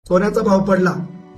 सोन्याचा भाव पडला,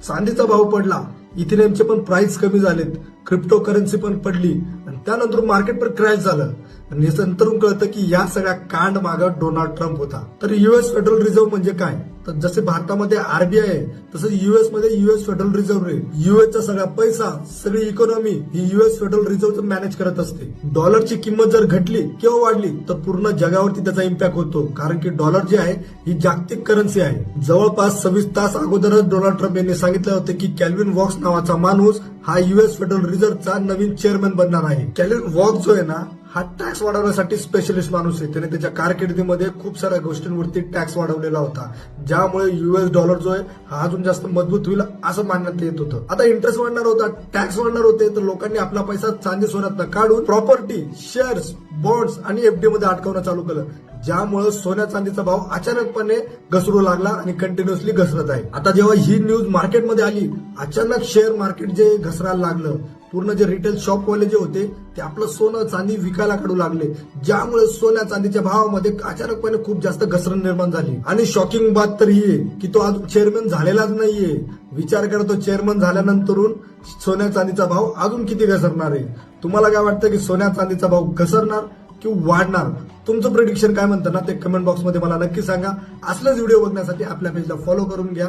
चांदीचा भाव पडला, इथेरियमचे पण प्राइस कमी झालेत, क्रिप्टो करन्सी पण पडली आणि त्यानंतर मार्केट पण क्रॅश झालं. आणि नंतरून कळतं की या सगळ्या कांड मागं डोनाल्ड ट्रम्प होता. तर युएस फेडरल रिझर्व्ह म्हणजे काय? तर जसे भारतामध्ये आरबीआय आहे तसं युएस मध्ये युएस फेडरल रिझर्व्ह आहे. युएसचा सगळा पैसा, सगळी इकॉनॉमी ही युएस फेडरल रिझर्व्ह मॅनेज करत असते. डॉलरची किंमत जर घटली किंवा वाढली तर पूर्ण जगावरती त्याचा इम्पॅक्ट होतो, कारण की डॉलर जे आहे ही जागतिक करन्सी आहे. जवळपास 26 तास अगोदरच डोनाल्ड ट्रम्प यांनी सांगितलं होतं की कॅल्विन वॉक्स नावाचा माणूस हा युएस फेडरल रिझर्व्हचा नवीन चेअरमॅन बनणार आहे. कॅल्विन वॉक्स जो आहे ना हा टॅक्स वाढवण्यासाठी स्पेशलिस्ट माणूस आहे. त्याने त्याच्या कारकिर्दीमध्ये खूप साऱ्या गोष्टींवरती टॅक्स वाढवलेला होता, ज्यामुळे युएस डॉलर जो आहे हा अजून जास्त मजबूत होईल असं मानण्यात येत होतं. आता इंटरेस्ट वाढणार होता, टॅक्स वाढणार होते, तर लोकांनी आपला पैसा चांदी सोन्यात काढून प्रॉपर्टी, शेअर्स, बॉन्ड्स आणि एफडी मध्ये अडकवणं चालू केलं, ज्यामुळे सोन्या चांदीचा भाव अचानकपणे घसरू लागला आणि कंटिन्युअसली घसरत आहे. आता जेव्हा ही न्यूज मार्केटमध्ये आली, अचानक शेअर मार्केट जे घसरायला लागलं, पूर्ण जे रिटेल शॉपवाले जे होते ते आपलं सोनं चांदी विकायला काढू लागले, ज्यामुळे सोन्या चांदीच्या भावामध्ये अचानकपणे खूप जास्त घसरण निर्माण झाली. आणि शॉकिंग बात तर ही आहे की तो अजून चेअरमॅन झालेलाच नाहीये. विचार करा, तो चेअरमॅन झाल्यानंतरून सोन्या चांदीचा भाव अजून किती घसरणार आहे. तुम्हाला काय वाटतं की सोन्या चांदीचा भाव घसरणार की वाढणार? तुमचं प्रेडिक्शन काय म्हणतं ना ते कमेंट बॉक्समध्ये मला नक्की सांगा. असलेच व्हिडिओ बघण्यासाठी आपल्या पेजला फॉलो करून घ्या.